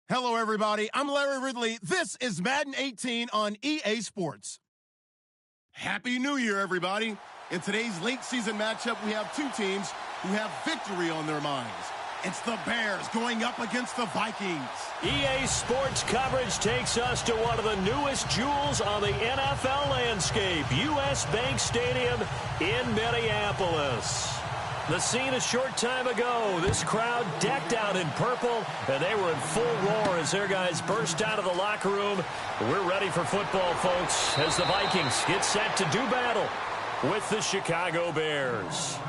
Hello, everybody. I'm Larry Ridley. This is Madden 18 on EA Sports. Happy New Year, everybody. In today's late-season matchup, we have two teams who have victory on their minds. It's the Bears going up against the Vikings. EA Sports coverage takes us to one of the newest jewels on the NFL landscape, US Bank Stadium in Minneapolis. The scene a short time ago, this crowd decked out in purple, and they were in full roar as their guys burst out of the locker room. We're ready for football, folks, as the Vikings get set to do battle with the Chicago Bears.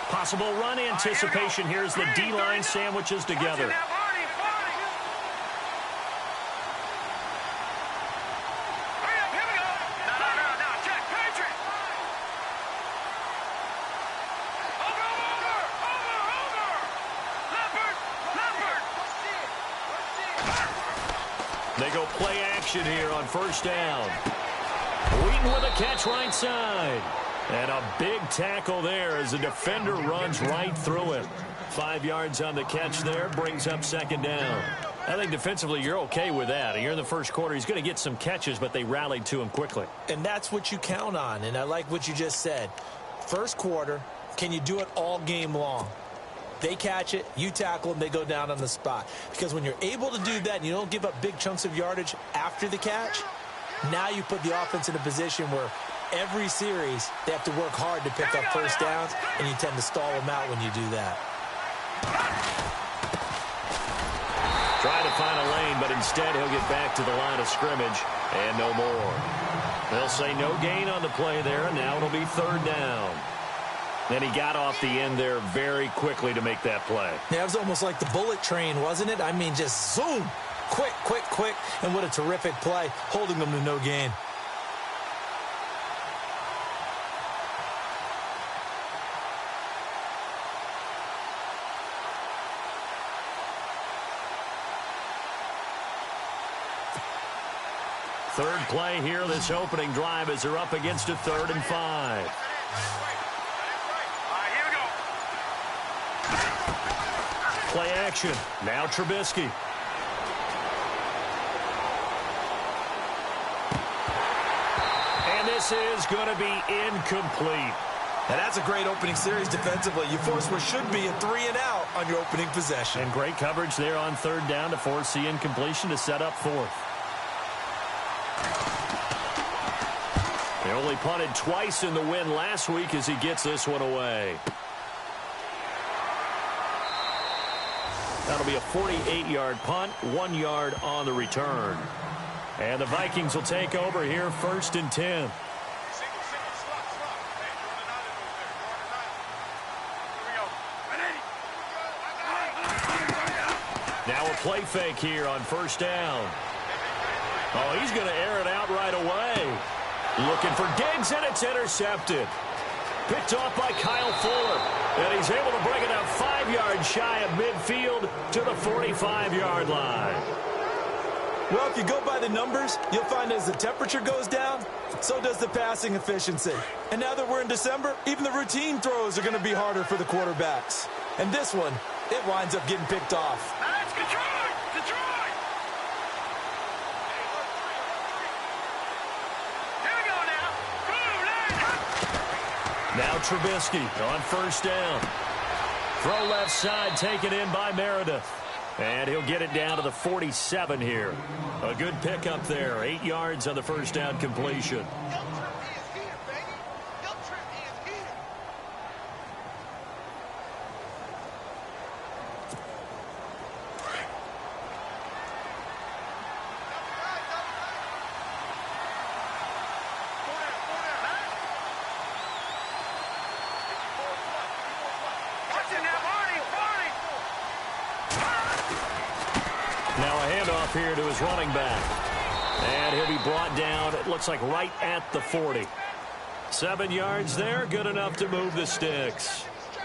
Possible run anticipation. Here's the D-line sandwiches together. They go play action here on first down. Wheaton with a catch right side. And a big tackle there as the defender runs right through him. 5 yards on the catch there, brings up second down. I think defensively you're okay with that. You're in the first quarter. He's going to get some catches, but they rallied to him quickly. And that's what you count on, and I like what you just said. First quarter, can you do it all game long? They catch it, you tackle them, they go down on the spot. Because when you're able to do that and you don't give up big chunks of yardage after the catch, now you put the offense in a position where every series, they have to work hard to pick up first downs, and you tend to stall them out when you do that. Try to find a lane, but instead he'll get back to the line of scrimmage, and no more. They'll say no gain on the play there, and now it'll be third down. Then he got off the end there very quickly to make that play. Yeah, it was almost like the bullet train, wasn't it? I mean, just zoom, quick, quick, quick, and what a terrific play, holding them to no gain. Third play here, this opening drive as they're up against a 3rd and 5. Play action. Now Trubisky. And this is going to be incomplete. And that's a great opening series defensively. You force what should be a 3-and-out on your opening possession. And great coverage there on third down to force the incompletion to set up fourth. They only punted twice in the win last week as he gets this one away. That'll be a 48-yard punt, 1 yard on the return. And the Vikings will take over here, 1st and 10. Now a play fake here on first down. Oh, he's going to air it out right away. Looking for Diggs, and it's intercepted. Picked off by Kyle Fuller. And he's able to bring it up 5 yards shy of midfield to the 45-yard line. Well, if you go by the numbers, you'll find as the temperature goes down, so does the passing efficiency. And now that we're in December, even the routine throws are going to be harder for the quarterbacks. And this one, it winds up getting picked off. That's Detroit! Detroit! Here we go now. Now Trubisky on first down. Throw left side taken in by Meredith. And he'll get it down to the 47 here. A good pickup there. 8 yards on the first down completion. Now a handoff here to his running back. And he'll be brought down, it looks like right at the 40. 7 yards there, good enough to move the sticks.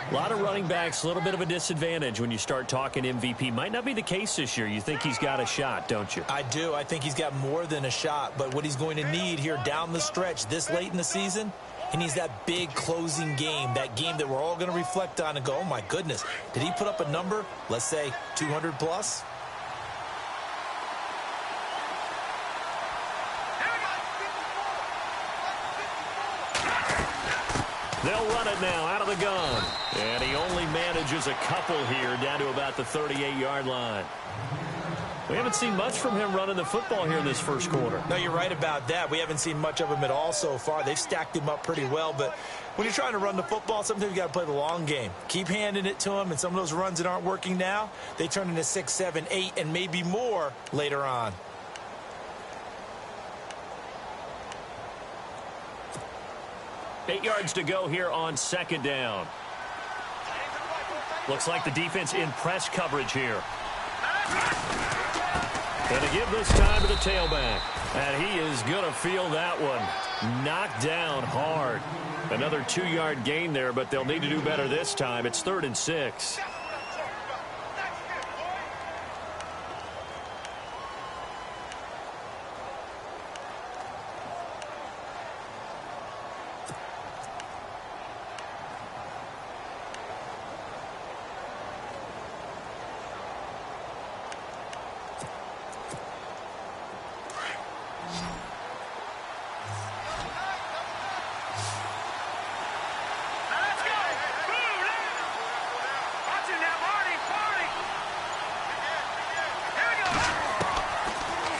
A lot of running backs, a little bit of a disadvantage when you start talking MVP. Might not be the case this year. You think he's got a shot, don't you? I do. I think he's got more than a shot. But what he's going to need here down the stretch this late in the season, he needs that big closing game, that game that we're all going to reflect on and go, oh, my goodness, did he put up a number, let's say 200 plus? They'll run it now out of the gun. And he only manages a couple here down to about the 38-yard line. We haven't seen much from him running the football here in this first quarter. No, you're right about that. We haven't seen much of him at all so far. They've stacked him up pretty well. But when you're trying to run the football, sometimes you got to play the long game. Keep handing it to him. And some of those runs that aren't working now, they turn into 6, 7, 8, and maybe more later on. Eight yards to go here on second down. Looks like the defense in press coverage here. Going to give this time to the tailback. And he is going to feel that one. Knocked down hard. Another 2-yard gain there, but they'll need to do better this time. It's 3rd and 6.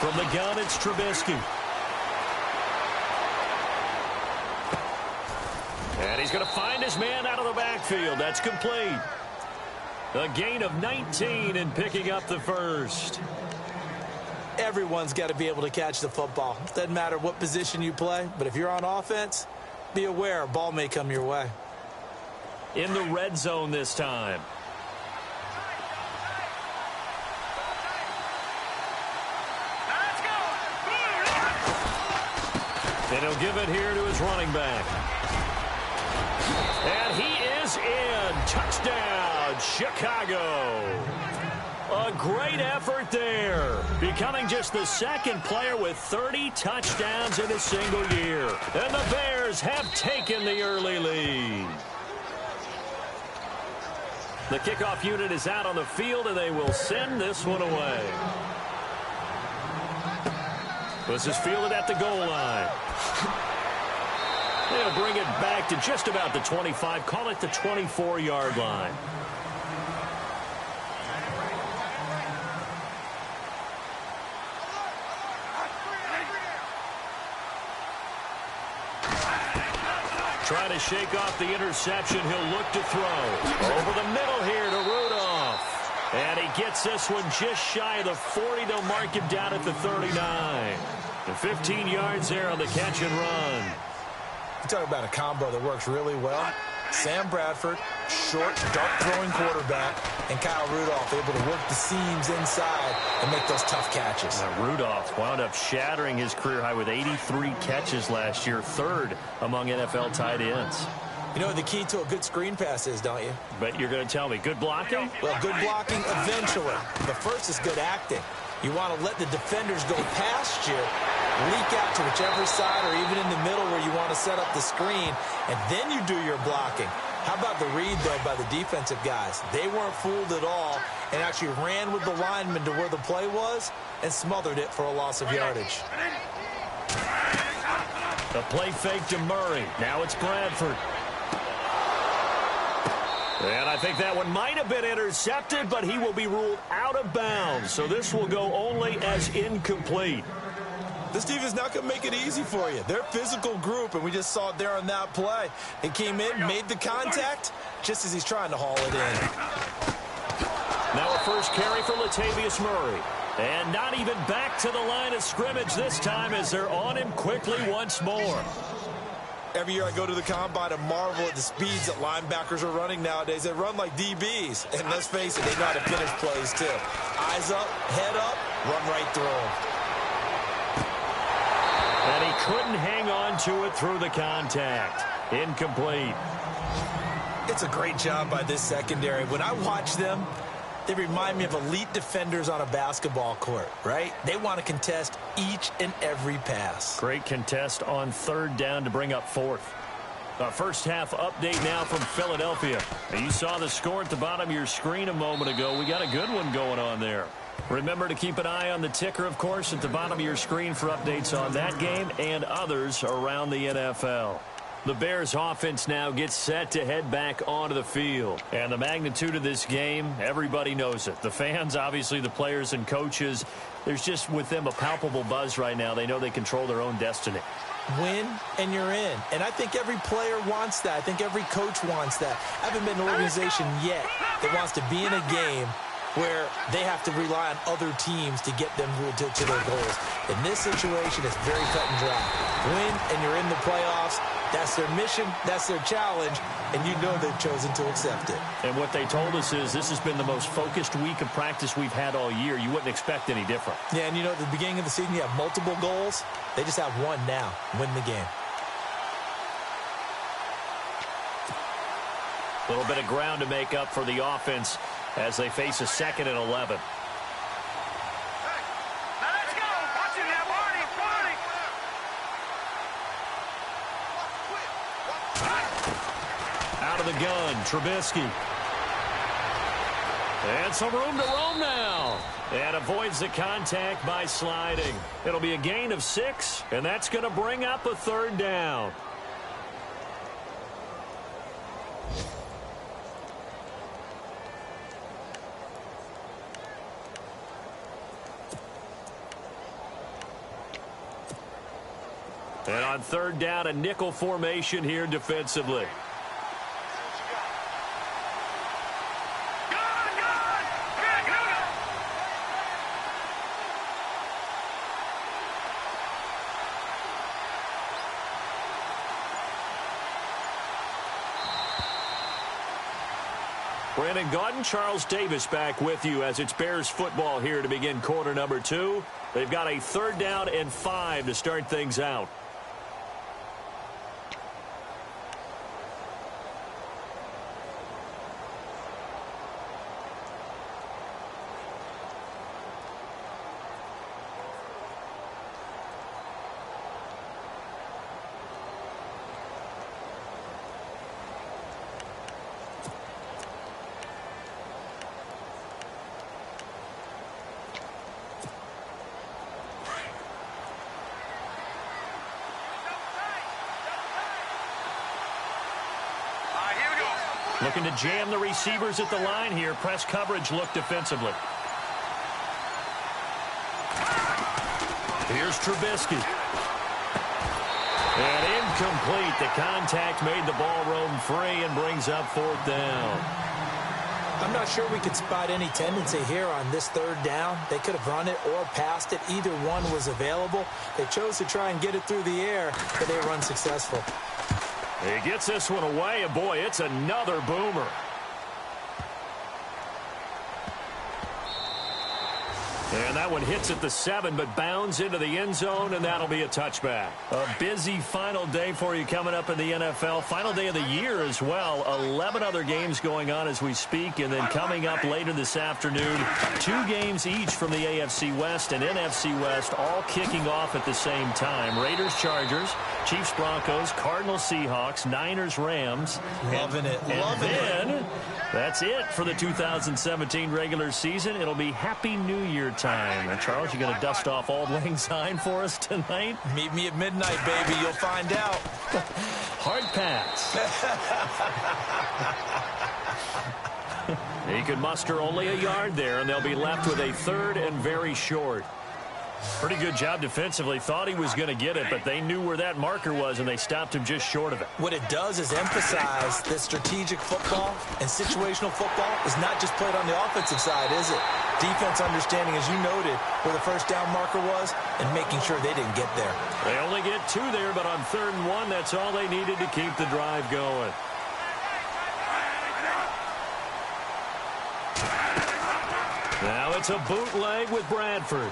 From the gun, it's Trubisky. And he's going to find his man out of the backfield. That's complete. A gain of 19 and picking up the first. Everyone's got to be able to catch the football. Doesn't matter what position you play, but if you're on offense, be aware a ball may come your way. In the red zone this time. And he'll give it here to his running back. And he is in. Touchdown, Chicago. A great effort there. Becoming just the second player with 30 touchdowns in a single year. And the Bears have taken the early lead. The kickoff unit is out on the field, and they will send this one away. This is fielded at the goal line. They'll bring it back to just about the 25. Call it the 24-yard line. Trying to shake off the interception. He'll look to throw. Over the middle here to Rudolph. And he gets this one just shy of the 40. They'll mark him down at the 39. And 15 yards there on the catch and run. You talk about a combo that works really well. Sam Bradford, short, dart-throwing quarterback, and Kyle Rudolph able to work the seams inside and make those tough catches. Now, Rudolph wound up shattering his career high with 83 catches last year, 3rd among NFL tight ends. You know what the key to a good screen pass is, don't you? But you're going to tell me, good blocking? Well, good blocking eventually. But first is good acting. You want to let the defenders go past you, leak out to whichever side or even in the middle where you want to set up the screen, and then you do your blocking. How about the read, though, by the defensive guys? They weren't fooled at all and actually ran with the lineman to where the play was and smothered it for a loss of yardage. The play fake to Murray. Now it's Bradford. And I think that one might have been intercepted, but he will be ruled out of bounds. So this will go only as incomplete. This team is not going to make it easy for you. They're a physical group, and we just saw it there on that play. He came in, made the contact, just as he's trying to haul it in. Now a first carry for Latavius Murray. And not even back to the line of scrimmage this time as they're on him quickly once more. Every year I go to the combine and marvel at the speeds that linebackers are running nowadays. They run like DBs. And let's face it, they know how to finish plays too. Eyes up, head up, run right through them. And he couldn't hang on to it through the contact. Incomplete. It's a great job by this secondary. When I watch them, they remind me of elite defenders on a basketball court, right? They want to contest each and every pass. Great contest on third down to bring up fourth. First half update now from Philadelphia. You saw the score at the bottom of your screen a moment ago. We got a good one going on there. Remember to keep an eye on the ticker, of course, at the bottom of your screen for updates on that game and others around the NFL. The Bears offense now gets set to head back onto the field. And the magnitude of this game, everybody knows it. The fans, obviously the players and coaches, there's just with them a palpable buzz right now. They know they control their own destiny. Win and you're in. And I think every player wants that. I think every coach wants that. I haven't been in an organization yet that wants to be in a game where they have to rely on other teams to get them to their goals. In this situation, it's very cut and dry. Win and you're in the playoffs. That's their mission. That's their challenge. And you know they've chosen to accept it. And what they told us is this has been the most focused week of practice we've had all year. You wouldn't expect any different. Yeah, and you know, at the beginning of the season, you have multiple goals. They just have one now. Win the game. A little bit of ground to make up for the offense as they face a 2nd and 11. Let's go. Watch it now, Barney. Out of the gun, Trubisky. And some room to roam now. And avoids the contact by sliding. It'll be a gain of 6, and that's going to bring up a third down. And on third down, a nickel formation here defensively. Brandon Gaudin, Charles Davis back with you as it's Bears football here to begin quarter number 2. They've got a 3rd down and 5 to start things out. Looking to jam the receivers at the line here. Press coverage look defensively. Here's Trubisky. And incomplete. The contact made the ball roam free and brings up 4th down. I'm not sure we could spot any tendency here on this 3rd down. They could have run it or passed it. Either one was available. They chose to try and get it through the air, but they were unsuccessful. He gets this one away, and boy, it's another boomer. And that one hits at the 7, but bounds into the end zone, and that'll be a touchback. A busy final day for you coming up in the NFL. Final day of the year as well. 11 other games going on as we speak, and then coming up later this afternoon, 2 games each from the AFC West and NFC West, all kicking off at the same time. Raiders, Chargers, Chiefs, Broncos, Cardinals, Seahawks, Niners, Rams. Loving it. Loving it. That's it for the 2017 regular season. It'll be Happy New Year time. And Charles, you going to dust off Auld Lang Syne for us tonight? Meet me at midnight, baby. You'll find out. Hard pass. He could muster only a yard there, and they'll be left with a 3rd and very short. Pretty good job defensively. Thought he was going to get it, but they knew where that marker was, and they stopped him just short of it. What it does is emphasize that strategic football and situational football is not just played on the offensive side, is it? Defense understanding, as you noted, where the first down marker was and making sure they didn't get there. They only get 2 there, but on 3rd and 1, that's all they needed to keep the drive going. Now it's a bootleg with Bradford.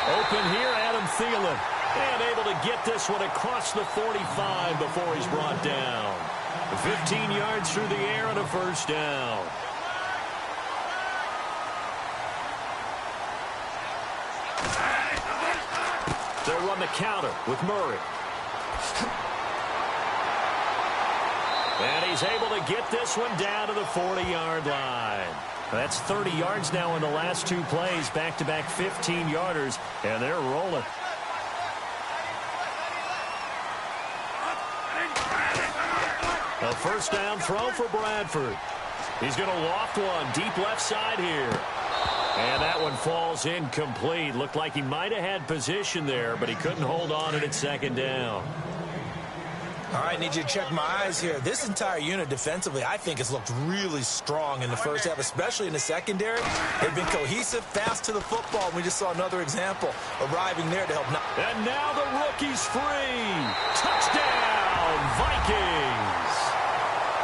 Open here, Adam Thielen. And able to get this one across the 45 before he's brought down. 15 yards through the air and a first down. They'll run the counter with Murray. And he's able to get this one down to the 40-yard line. That's 30 yards now in the last 2 plays, back-to-back 15-yarders, and they're rolling. A first down throw for Bradford. He's going to loft one deep left side here. And that one falls incomplete. Looked like he might have had position there, but he couldn't hold on to it 2nd down. All right, I need you to check my eyes here. This entire unit defensively, I think, has looked really strong in the first half, especially in the secondary. They've been cohesive, fast to the football. We just saw another example arriving there to help. And now the rookie's free. Touchdown, Vikings.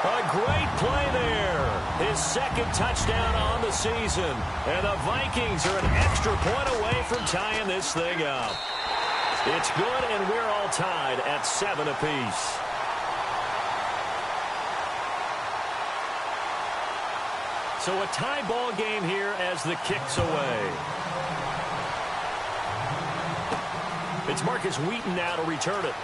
A great play there. His 2nd touchdown on the season. And the Vikings are an extra point away from tying this thing up. It's good, and we're all tied at 7 apiece. So a tie ball game here as the kick's away. It's Marcus Wheaton now to return it.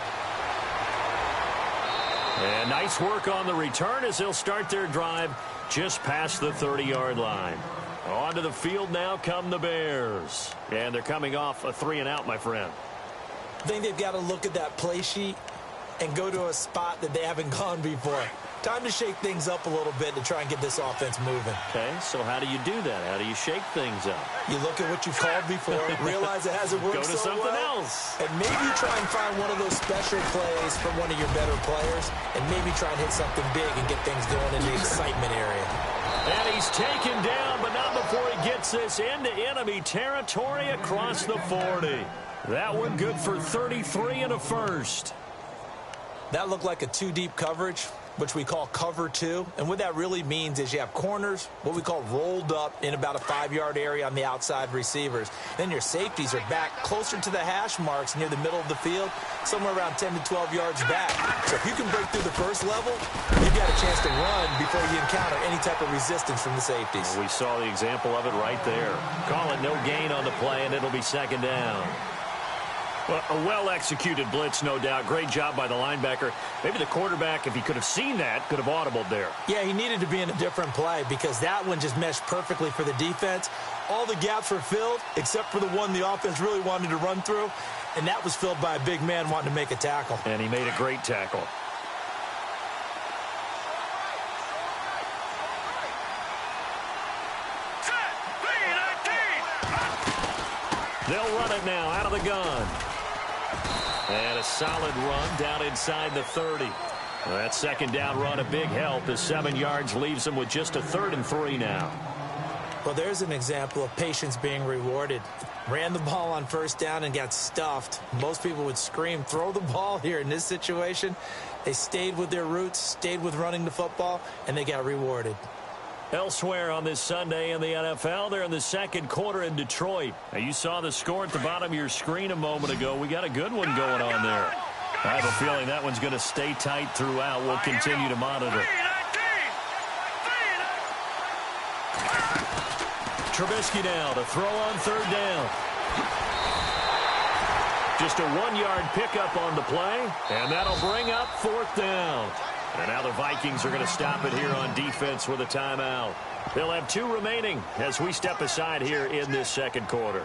And nice work on the return as they'll start their drive just past the 30-yard line. Onto the field now come the Bears. And they're coming off a 3-and-out, my friend. I think they've got to look at that play sheet and go to a spot that they haven't gone before. Time to shake things up a little bit to try and get this offense moving. Okay, so how do you do that? How do you shake things up? You look at what you've called before, realize it hasn't worked so well. Go to something else. And maybe you try and find one of those special plays from one of your better players, and maybe try and hit something big and get things going in the excitement area. And he's taken down, but not before he gets this into enemy territory across the 40. That one good for 33 and a first. That looked like a 2-deep coverage, which we call cover 2. And what that really means is you have corners, what we call rolled up in about a 5-yard area on the outside receivers. Then your safeties are back closer to the hash marks near the middle of the field, somewhere around 10 to 12 yards back. So if you can break through the first level, you've got a chance to run before you encounter any type of resistance from the safeties. We saw the example of it right there. Call it no gain on the play, and it'll be 2nd down. Well, a well-executed blitz, no doubt. Great job by the linebacker. Maybe the quarterback, if he could have seen that, could have audibled there. Yeah, he needed to be in a different play because that one just meshed perfectly for the defense. All the gaps were filled except for the one the offense really wanted to run through, and that was filled by a big man wanting to make a tackle. And he made a great tackle. They'll run it now out of the gun. And a solid run down inside the 30. That 2nd down run, a big help as 7 yards leaves them with just a 3rd and 3 now. Well, there's an example of patience being rewarded. Ran the ball on 1st down and got stuffed. Most people would scream, throw the ball here. In this situation, they stayed with their roots, stayed with running the football, and they got rewarded. Elsewhere on this Sunday in the NFL, they're in the 2nd quarter in Detroit. Now, you saw the score at the bottom of your screen a moment ago. We got a good one going on there. I have a feeling that one's going to stay tight throughout. We'll continue to monitor. Trubisky now to throw on 3rd down. Just a 1-yard pickup on the play, and that'll bring up 4th down. And now the Vikings are going to stop it here on defense with a timeout. They'll have 2 remaining as we step aside here in this 2nd quarter.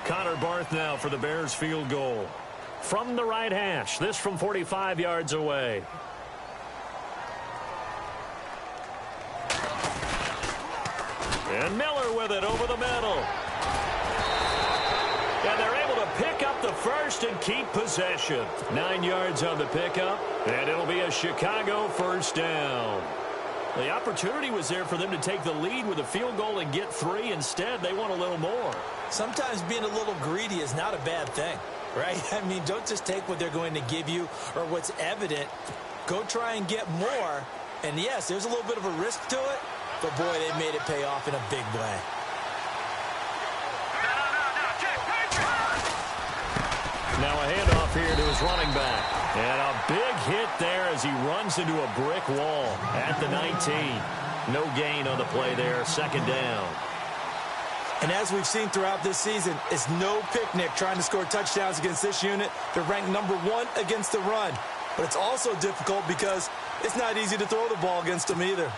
Connor Barth now for the Bears field goal. From the right hash, this from 45 yards away. And Miller with it over the middle. And they're able to pick up the first and keep possession. 9 yards on the pickup, and it'll be a Chicago first down. The opportunity was there for them to take the lead with a field goal and get 3. Instead, they want a little more. Sometimes being a little greedy is not a bad thing, right? I mean, don't just take what they're going to give you or what's evident. Go try and get more. And, yes, there's a little bit of a risk to it, but, boy, they made it pay off in a big way. Now a handoff here to his running back. And a big hit there as he runs into a brick wall at the 19. No gain on the play there, second down. And as we've seen throughout this season, it's no picnic trying to score touchdowns against this unit. They're ranked number 1 against the run. But it's also difficult because it's not easy to throw the ball against them either.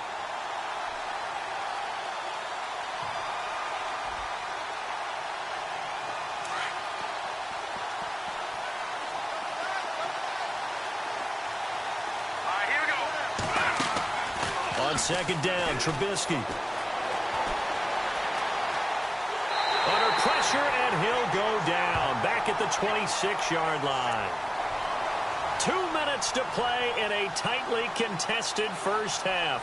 On second down, Trubisky. Under pressure, and he'll go down. Back at the 26-yard line. 2 minutes to play in a tightly contested first half.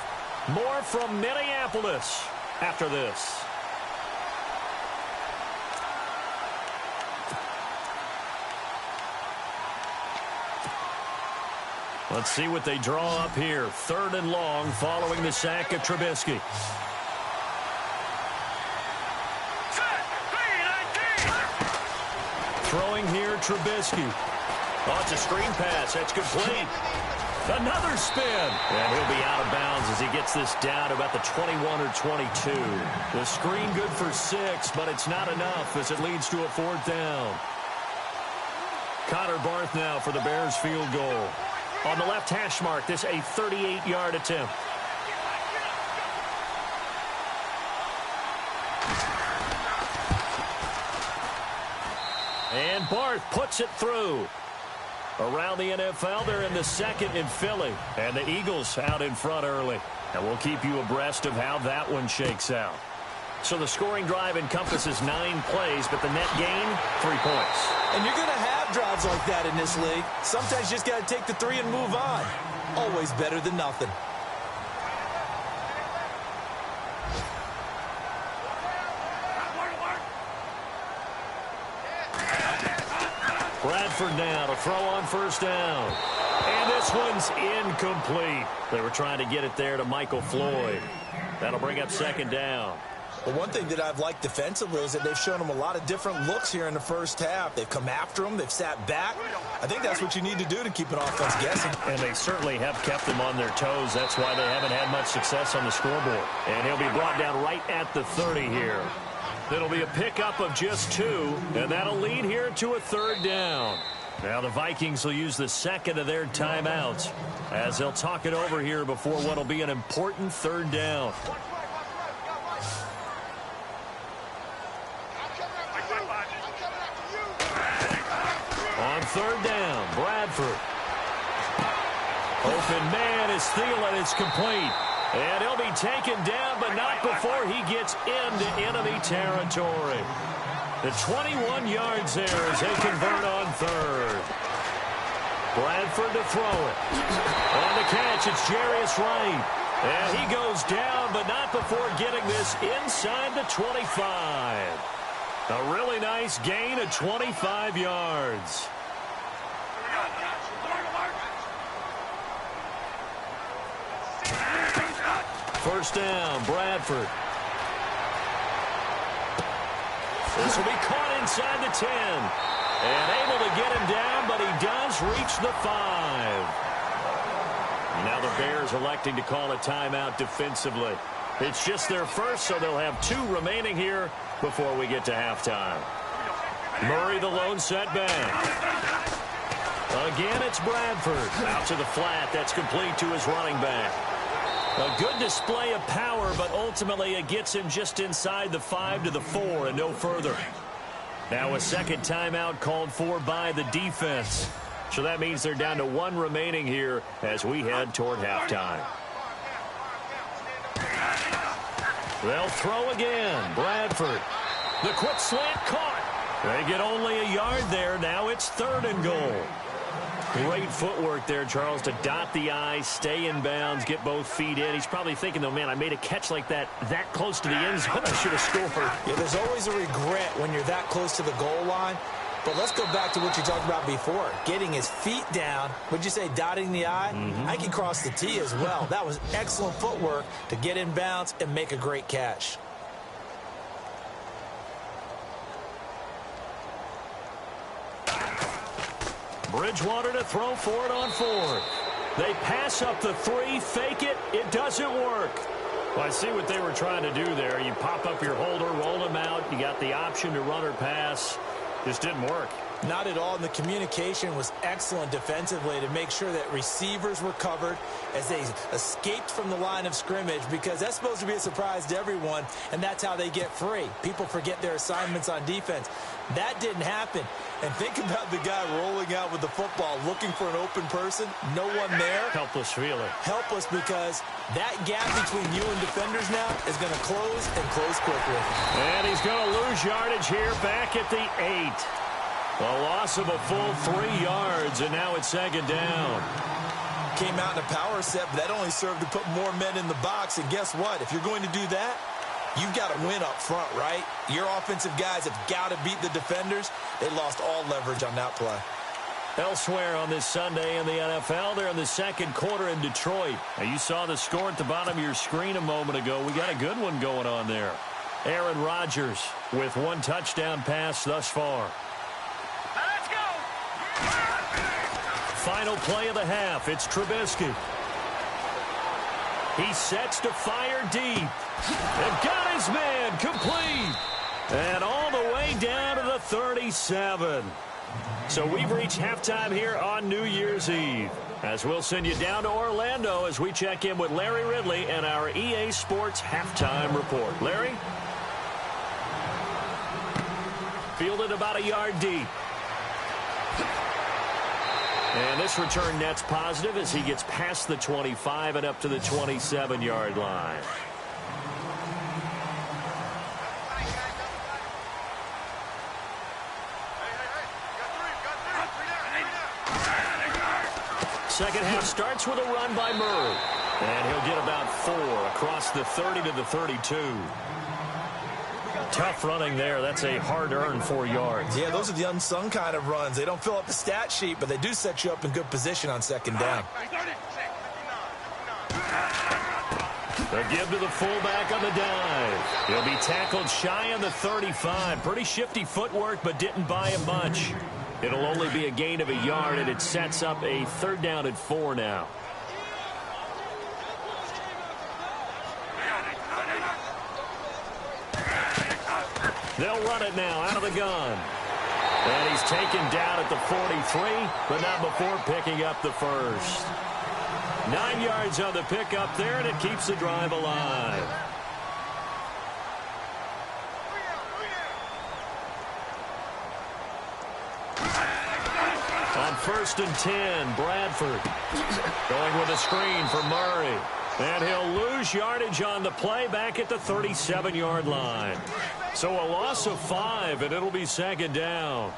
More from Minneapolis after this. Let's see what they draw up here. 3rd and long following the sack of Trubisky. Throwing here, Trubisky. Oh, it's a screen pass. That's complete. Another spin. And he'll be out of bounds as he gets this down about the 21 or 22. The screen good for 6, but it's not enough as it leads to a 4th down. Connor Barth now for the Bears field goal. On the left hash mark, this a 38-yard attempt. And Barth puts it through. Around the NFL, they're in the 2nd in Philly. And the Eagles out in front early. And we'll keep you abreast of how that one shakes out. So the scoring drive encompasses 9 plays, but the net gain, 3 points. And you're going to have drives like that in this league. Sometimes you just got to take the 3 and move on. Always better than nothing. Bradford now to throw on first down. And this one's incomplete. They were trying to get it there to Michael Floyd. That'll bring up second down. Well, one thing that I've liked defensively is that they've shown them a lot of different looks here in the first half. They've come after them. They've sat back. I think that's what you need to do to keep an offense guessing. And they certainly have kept them on their toes. That's why they haven't had much success on the scoreboard. And he'll be brought down right at the 30 here. It'll be a pickup of just 2, and that'll lead here to a 3rd down. Now the Vikings will use the 2nd of their timeouts as they'll talk it over here before what will be an important 3rd down. On 3rd down, Bradford. Open man is Thielen. It's complete. And he'll be taken down, but not before he gets into enemy territory. The 21 yards there as they convert on 3rd. Bradford to throw it. On the catch, it's Jarius Wright. And he goes down, but not before getting this inside the 25. A really nice gain of 25 yards. First down, Bradford. This will be caught inside the 10. And able to get him down, but he does reach the 5. Now the Bears electing to call a timeout defensively. It's just their first, so they'll have 2 remaining here before we get to halftime. Murray the lone setback. Again, it's Bradford. Out to the flat. That's complete to his running back. A good display of power, but ultimately it gets him just inside the 5 to the 4 and no further. Now a second timeout called for by the defense. So that means they're down to 1 remaining here as we head toward halftime. They'll throw again. Bradford. The quick slant caught. They get only a yard there. Now it's 3rd and goal. Great footwork there, Charles, to dot the I, stay in bounds, get both feet in. He's probably thinking, though, man, I made a catch like that close to the end zone. I should have scored. Yeah, there's always a regret when you're that close to the goal line. But let's go back to what you talked about before. Getting his feet down. Would you say dotting the I? I can cross the T as well. That was excellent footwork to get in bounds and make a great catch. Bridgewater to throw for it on 4th. They pass up the 3, fake it. It doesn't work. Well, I see what they were trying to do there. You pop up your holder, roll them out. You got the option to run or pass. Just didn't work. Not at all, and the communication was excellent defensively to make sure that receivers were covered as they escaped from the line of scrimmage, because that's supposed to be a surprise to everyone, and that's how they get free. People forget their assignments on defense. That didn't happen. And think about the guy rolling out with the football, looking for an open person, no one there. Helpless feeling. Helpless, because that gap between you and defenders now is going to close and close quickly. And he's going to lose yardage here back at the 8. A loss of a full 3 yards, and now it's 2nd down. Came out in a power set, but that only served to put more men in the box. And guess what? If you're going to do that, you've got to win up front, right? Your offensive guys have got to beat the defenders. They lost all leverage on that play. Elsewhere on this Sunday in the NFL, they're in the 2nd quarter in Detroit. Now, you saw the score at the bottom of your screen a moment ago. We got a good one going on there. Aaron Rodgers with 1 touchdown pass thus far. Let's go! Final play of the half. It's Trubisky. He sets to fire deep. And got his man complete. And all the way down to the 37. So we've reached halftime here on New Year's Eve, as we'll send you down to Orlando as we check in with Larry Ridley and our EA Sports halftime report. Larry? Fielded about a yard deep. And this return net's positive as he gets past the 25 and up to the 27-yard line. Second half starts with a run by Murray. And he'll get about 4 across the 30 to the 32. Tough running there. That's a hard-earned 4 yards. Yeah, those are the unsung kind of runs. They don't fill up the stat sheet, but they do set you up in good position on 2nd down. The give to the fullback on the dive. He'll be tackled shy on the 35. Pretty shifty footwork, but didn't buy him much. It'll only be a gain of a yard, and it sets up a 3rd down and 4 now. They'll run it now out of the gun. And he's taken down at the 43, but not before picking up the 1st. 9 yards on the pickup there, and it keeps the drive alive. On 1st and 10, Bradford going with a screen for Murray. And he'll lose yardage on the play back at the 37-yard line. So a loss of 5, and it'll be 2nd down.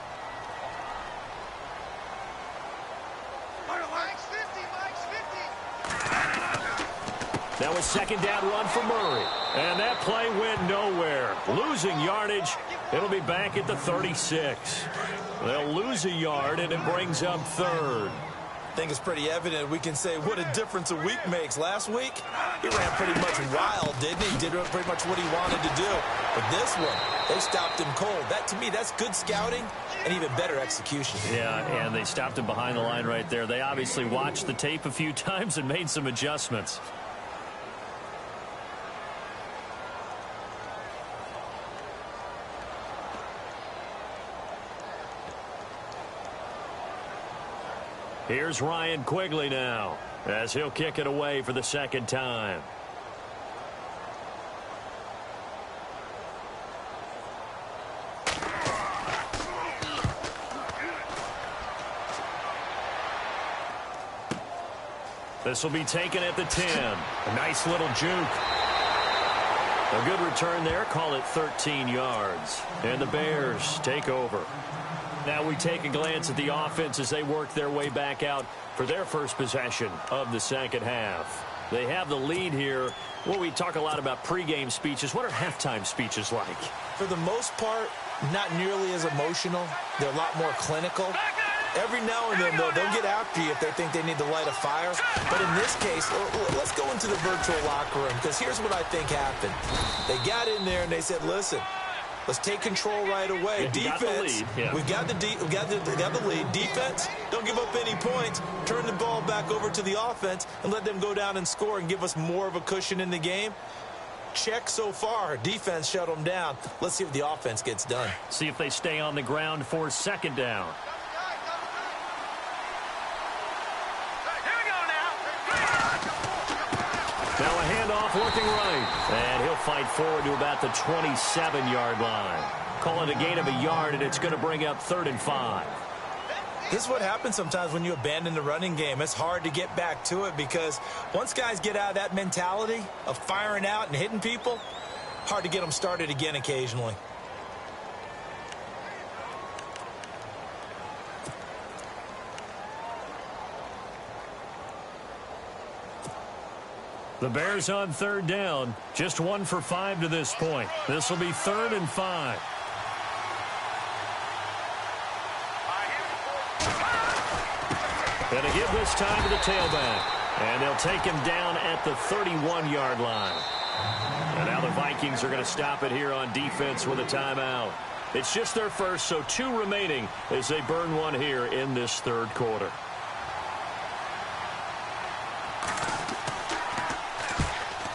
That was 2nd down run for Murray. And that play went nowhere. Losing yardage. It'll be back at the 36. They'll lose a yard, and it brings up 3rd. I think it's pretty evident. We can say what a difference a week makes. Last week, he ran pretty much wild, didn't he? He did pretty much what he wanted to do. But this one, they stopped him cold. That, to me, that's good scouting and even better execution. Yeah, and they stopped him behind the line right there. They obviously watched the tape a few times and made some adjustments. Here's Ryan Quigley now, as he'll kick it away for the 2nd time. This will be taken at the 10. A nice little juke. A good return there. Call it 13 yards. And the Bears take over. Now we take a glance at the offense as they work their way back out for their first possession of the second half. They have the lead here. Well, we talk a lot about pregame speeches. What are halftime speeches like? For the most part, not nearly as emotional. They're a lot more clinical. Every now and then, though, they'll get after you if they think they need to light a fire. But in this case, let's go into the virtual locker room, because here's what I think happened. They got in there and they said, listen, let's take control right away. Defense, we got the lead. Defense, don't give up any points. Turn the ball back over to the offense and let them go down and score and give us more of a cushion in the game. Check so far. Defense shut them down. Let's see if the offense gets done. See if they stay on the ground for second down. Now a handoff looking right. And he'll fight forward to about the 27-yard line. Call it a gain of a yard, and it's going to bring up 3rd and 5. This is what happens sometimes when you abandon the running game. It's hard to get back to it because once guys get out of that mentality of firing out and hitting people, hard to get them started again occasionally. The Bears on 3rd down. Just 1 for 5 to this point. This will be 3rd and 5. And a give this time to the tailback. And they'll take him down at the 31-yard line. And now the Vikings are going to stop it here on defense with a timeout. It's just their first, so 2 remaining as they burn one here in this 3rd quarter.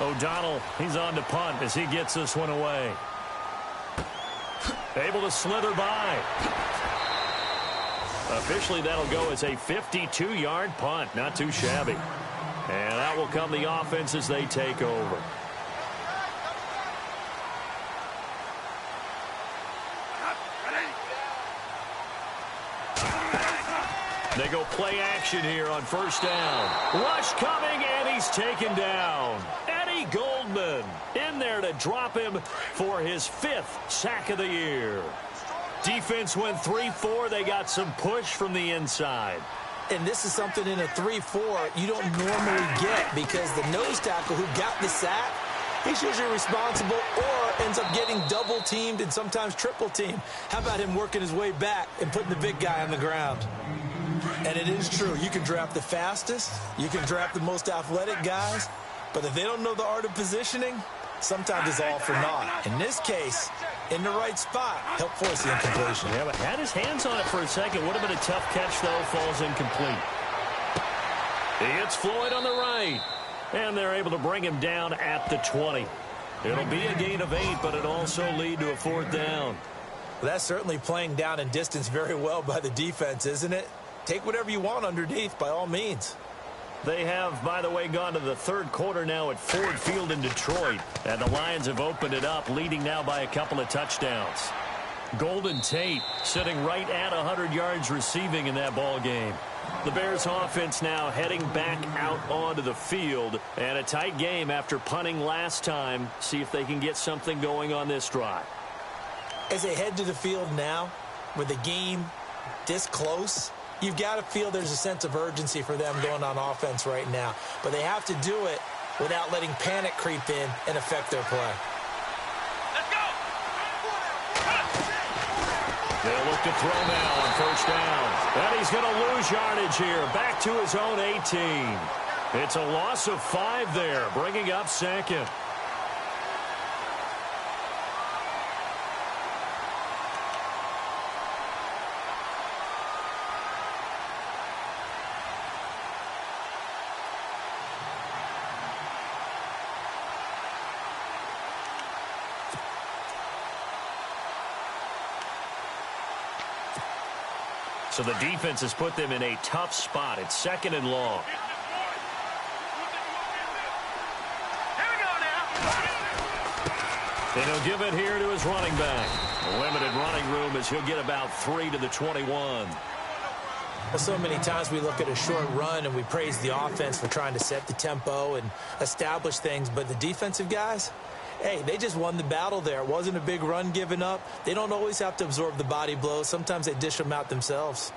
O'Donnell, he's on to punt as he gets this one away. Able to slither by. Officially, that'll go as a 52-yard punt. Not too shabby. And that will come the offense as they take over. They go play action here on 1st down. Rush coming, and he's taken down. Eddie Goldman in there to drop him for his 5th sack of the year. Defense went 3-4. They got some push from the inside. And this is something in a 3-4 you don't normally get because the nose tackle who got the sack, he's usually responsible or ends up getting double-teamed and sometimes triple-teamed. How about him working his way back and putting the big guy on the ground? And it is true. You can draft the fastest. You can draft the most athletic guys. But if they don't know the art of positioning, sometimes it's all for naught. In this case, in the right spot, help force the incompletion. Yeah, but had his hands on it for a second. Would have been a tough catch, though. Falls incomplete. He hits Floyd on the right. And they're able to bring him down at the 20. It'll be a gain of 8, but it'll also lead to a 4th down. Well, that's certainly playing down in distance very well by the defense, isn't it? Take whatever you want underneath, by all means. They have, by the way, gone to the 3rd quarter now at Ford Field in Detroit. And the Lions have opened it up, leading now by a couple of touchdowns. Golden Tate sitting right at 100 yards receiving in that ball game. The Bears offense now heading back out onto the field. And a tight game after punting last time. See if they can get something going on this drive. As they head to the field now, with the game this close, you've got to feel there's a sense of urgency for them going on offense right now. But they have to do it without letting panic creep in and affect their play. Let's go! They'll look to throw now on 1st down. And he's going to lose yardage here. Back to his own 18. It's a loss of 5 there, bringing up 2nd. So the defense has put them in a tough spot. It's 2nd and long. Here we go now. And he'll give it here to his running back. Limited running room as he'll get about 3 to the 21. Well, so many times we look at a short run and we praise the offense for trying to set the tempo and establish things, but the defensive guys, hey, they just won the battle there. It wasn't a big run given up. They don't always have to absorb the body blows. Sometimes they dish them out themselves.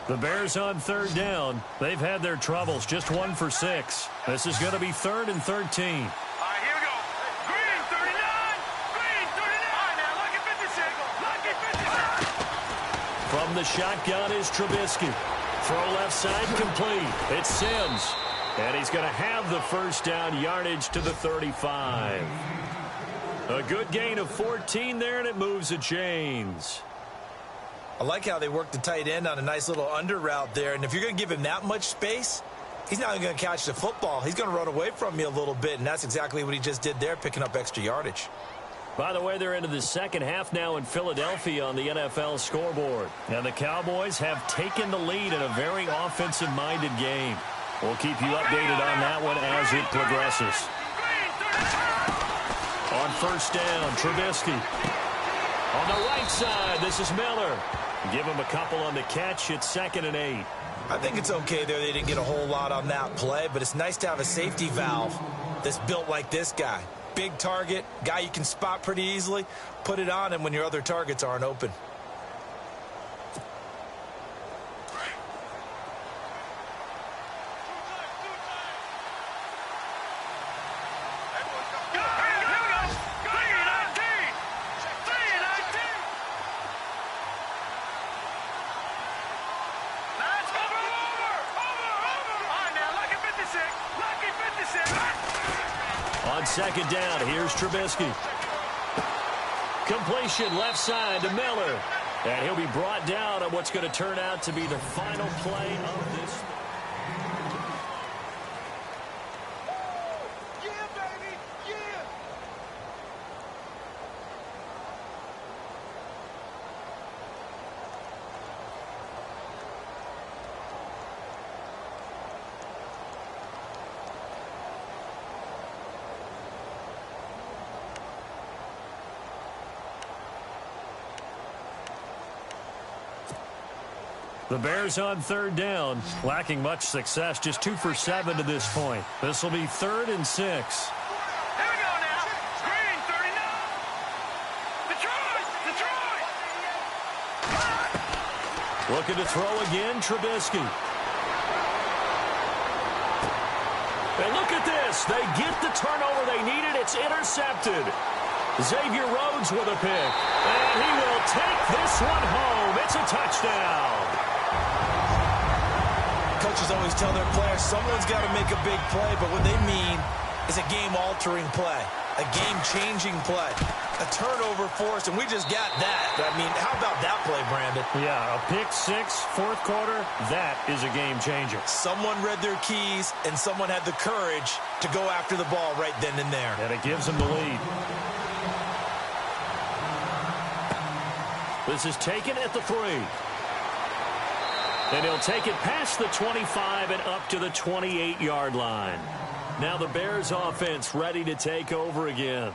The Bears on third down. They've had their troubles, just 1 for 6. This is going to be 3rd and 13. All right, here we go. Green, 39. Green, 39. All right, now, lucky 56. Lucky 56. From the shotgun is Trubisky. Throw left side complete. It's Sims. And he's going to have the first down yardage to the 35. A good gain of 14 there, and it moves the chains. I like how they work the tight end on a nice little under route there. And if you're going to give him that much space, he's not even going to catch the football. He's going to run away from you a little bit, and that's exactly what he just did there, picking up extra yardage. By the way, they're into the second half now in Philadelphia on the NFL scoreboard. And the Cowboys have taken the lead in a very offensive-minded game. We'll keep you updated on that one as it progresses. On first down, Trubisky. On the right side, this is Miller. Give him a couple on the catch. It's 2nd and 8. I think it's okay there. They didn't get a whole lot on that play, but it's nice to have a safety valve that's built like this guy. Big target, guy you can spot pretty easily. Put it on him when your other targets aren't open. On second down, here's Trubisky. Completion left side to Miller. And he'll be brought down on what's going to turn out to be the final play of this. Yeah, baby, yeah. The Bears on third down, lacking much success, just 2 for 7 to this point. This will be 3rd and 6. Here we go now. Green, 39. Detroit, Detroit. Looking to throw again, Trubisky. And look at this. They get the turnover they needed. It's intercepted. Xavier Rhodes with a pick. And he will take this one home. It's a touchdown. Coaches always tell their players someone's got to make a big play, but what they mean is a game-altering play, a game-changing play, a turnover forced, and we just got that. I mean, how about that play, Brandon? Yeah, a pick six, fourth quarter, that is a game changer. Someone read their keys, and someone had the courage to go after the ball right then and there. And it gives them the lead. This is taken at the 3. And he'll take it past the 25 and up to the 28-yard line. Now the Bears offense ready to take over again.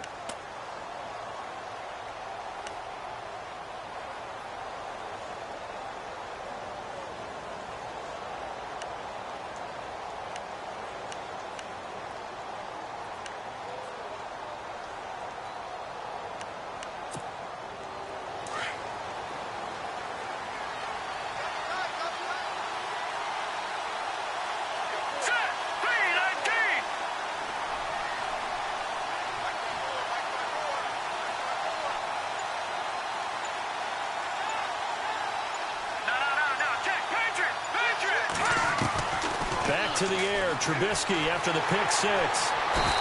To the air, Trubisky after the pick six.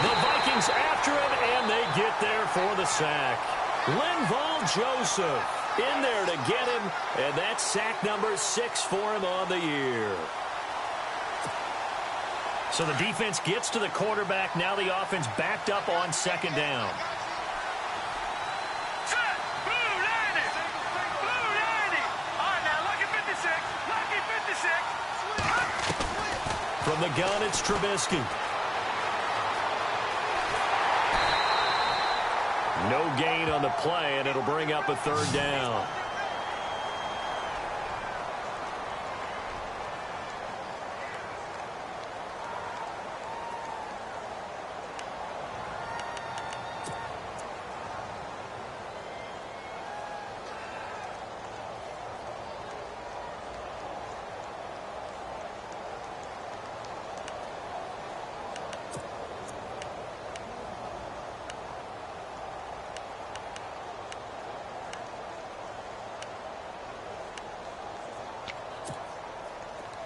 The Vikings after him, and they get there for the sack. Linval Joseph in there to get him, and that's sack number 6 for him on the year. So the defense gets to the quarterback. Now the offense backed up on second down. Blue 90. Blue 90. All right, now, lucky 56. Lucky 56. From the gun, it's Trubisky. No gain on the play, and it'll bring up a third down.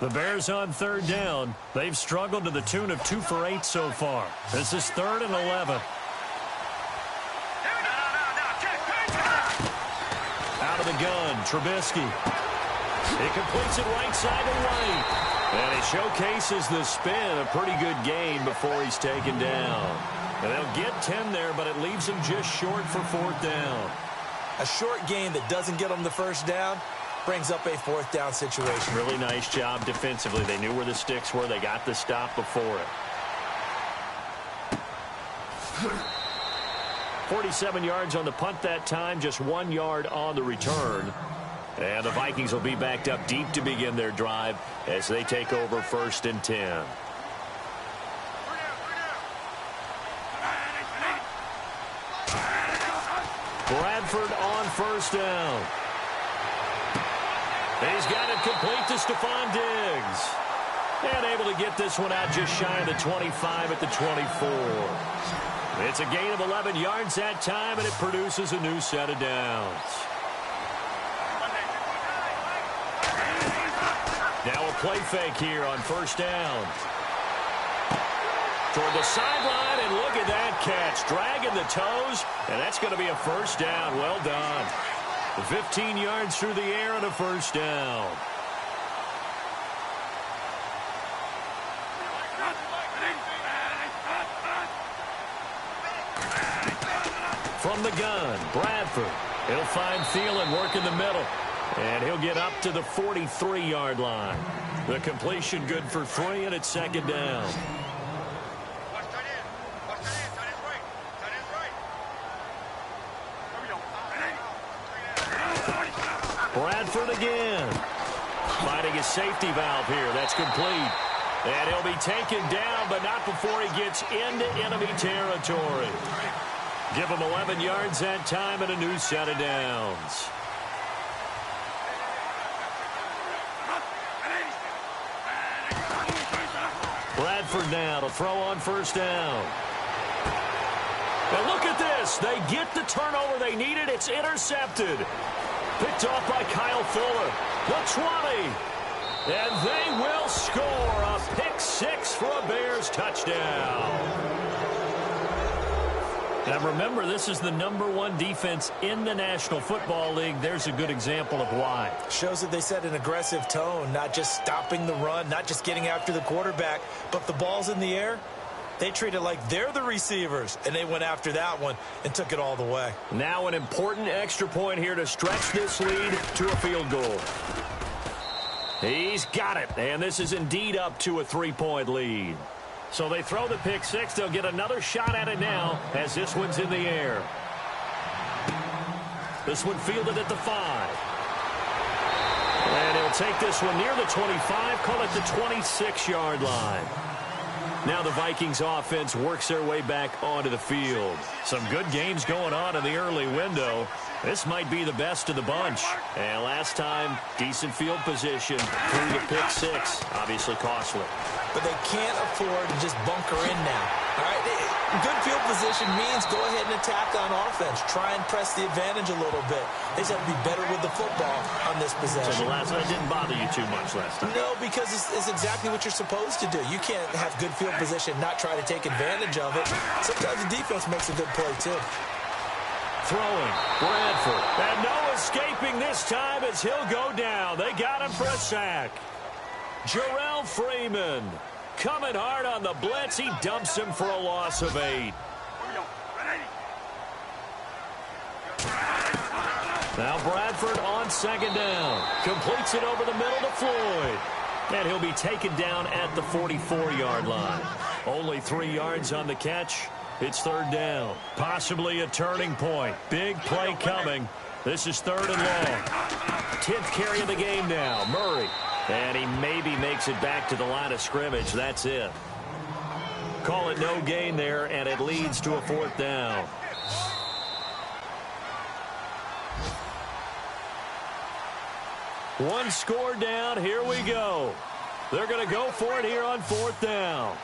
The Bears on third down. They've struggled to the tune of 2 for 8 so far. This is 3rd and 11. Out of the gun, Trubisky. He completes it right side to White. And he showcases the spin. A pretty good gain before he's taken down. And they'll get 10 there, but it leaves him just short for 4th down. A short gain that doesn't get him the first down brings up a 4th down situation. Really nice job defensively. They knew where the sticks were. They got the stop before it. 47 yards on the punt that time, just 1 yard on the return. And the Vikings will be backed up deep to begin their drive as they take over 1st and 10. Bradford on 1st down. He's got it complete to Stephon Diggs. And able to get this one out just shy of the 25 at the 24. It's a gain of 11 yards that time, and it produces a new set of downs. Now a play fake here on 1st down. Toward the sideline, and look at that catch. Dragging the toes, and that's going to be a 1st down. Well done. 15 yards through the air and a 1st down. From the gun, Bradford. He'll find Thielen work in the middle. And he'll get up to the 43-yard line. The completion good for 3, and it's 2nd down. Bradford again. Finding his safety valve here. That's complete. And he'll be taken down, but not before he gets into enemy territory. Give him 11 yards that time and a new set of downs. Bradford now to throw on 1st down. And look at this. They get the turnover they needed. It's intercepted. Picked off by Kyle Fuller. The 20. And they will score a pick 6 for a Bears touchdown. Now remember, this is the #1 defense in the National Football League. There's a good example of why. Shows that they set an aggressive tone, not just stopping the run, not just getting after the quarterback, but the ball's in the air. They treat it like they're the receivers, and they went after that one and took it all the way. Now an important extra point here to stretch this lead to a field goal. He's got it, and this is indeed up to a 3-point lead. So they throw the pick 6. They'll get another shot at it now as this one's in the air. This one fielded at the 5. And he'll take this one near the 25, call it the 26-yard line. Now the Vikings offense works their way back onto the field. Some good games going on in the early window. This might be the best of the bunch. And last time, decent field position through the pick 6. Obviously costly. But they can't afford to just bunker in now. All right, good field position means go ahead and attack on offense. Try and press the advantage a little bit. They just have to be better with the football on this possession. So the last one didn't bother you too much last time? No, because it's exactly what you're supposed to do. You can't have good field position, not try to take advantage of it. Sometimes the defense makes a good play, too. Throwing, Bradford. And no escaping this time as he'll go down. They got him for a sack. Jarrell Freeman coming hard on the blitz. He dumps him for a loss of 8. Now Bradford on 2nd down. Completes it over the middle to Floyd. And he'll be taken down at the 44-yard line. Only 3 yards on the catch. It's third down. Possibly a turning point. Big play coming. This is third and long. 10th carry of the game now. Murray. And he maybe makes it back to the line of scrimmage. That's it. Call it no gain there, and it leads to a fourth down. One score down. Here we go. They're going to go for it here on fourth down.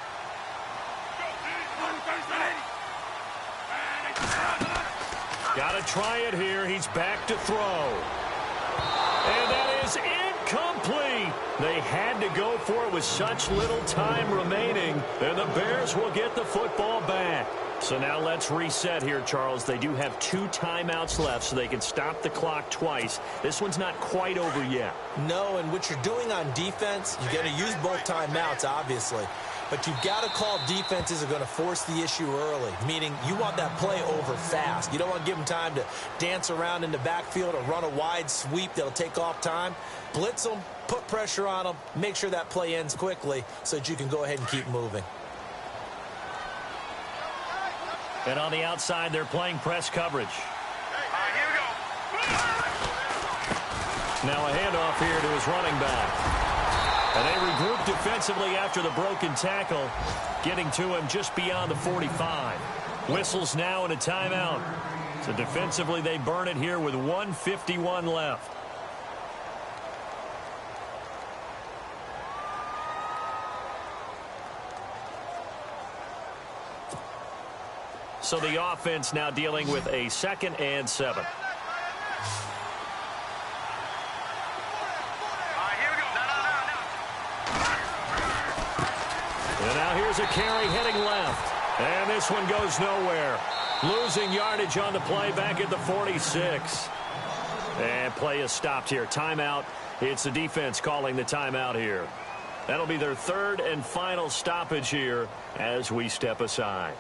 Got to try it here. He's back to throw. And that is incomplete. They had to go for it with such little time remaining. And the Bears will get the football back. So now let's reset here, Charles. They do have 2 timeouts left, so they can stop the clock twice. This one's not quite over yet. No, and what you're doing on defense, you're going to use both timeouts, obviously. But you've got to call defenses are going to force the issue early, meaning you want that play over fast. You don't want to give them time to dance around in the backfield or run a wide sweep that'll take off time. Blitz them, put pressure on them, make sure that play ends quickly so that you can go ahead and keep moving. And on the outside, they're playing press coverage. Here we go. Now a handoff here to his running back. And they regroup defensively after the broken tackle, getting to him just beyond the 45. Whistles now and a timeout. So defensively, they burn it here with 1:51 left. So the offense now dealing with a 2nd and 7. And now here's a carry heading left. And this one goes nowhere. Losing yardage on the play back at the 46. And play is stopped here. Timeout. It's the defense calling the timeout here. That'll be their 3rd and final stoppage here as we step aside.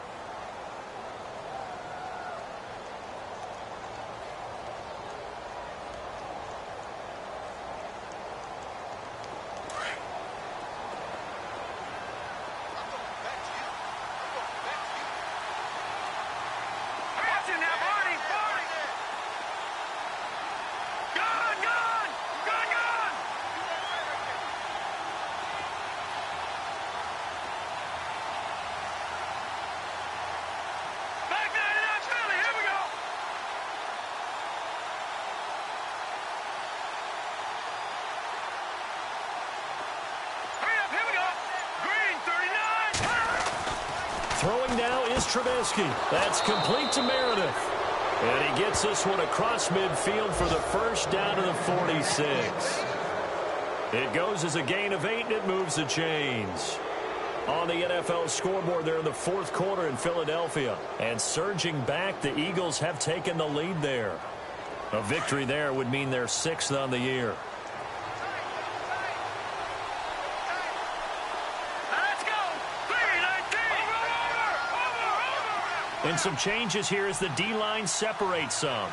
Throwing now is Trubisky. That's complete to Meredith. And he gets this one across midfield for the first down to the 46. It goes as a gain of 8, and it moves the chains. On the NFL scoreboard there in the 4th quarter in Philadelphia. And surging back, the Eagles have taken the lead there. A victory there would mean they're 6th on the year. And some changes here as the D-line separates some.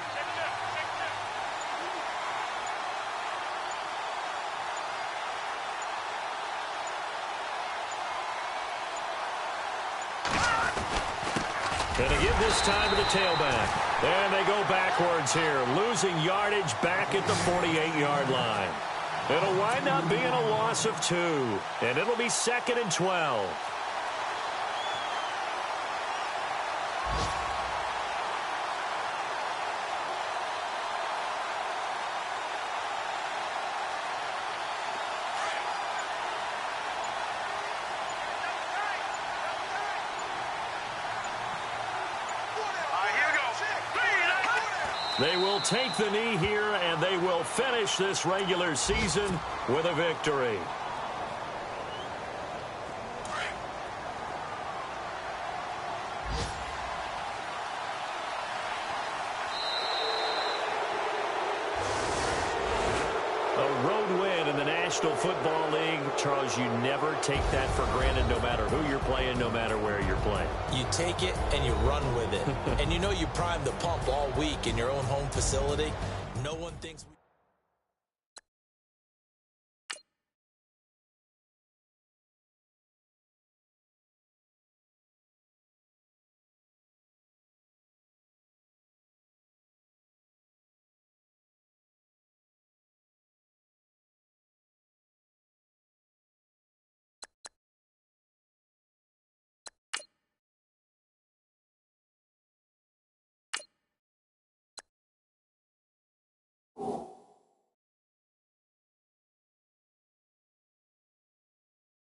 Going to give this time to the tailback. And they go backwards here, losing yardage back at the 48-yard line. It'll wind up being a loss of 2, and it'll be 2nd and 12. They will take the knee here, and they will finish this regular season with a victory. A road win in the National Football League. Charles, you never take that for granted no matter who you're playing, no matter where you're playing. You take it and you run with it. And you know you primed the pump all week in your own home facility. No one thinks...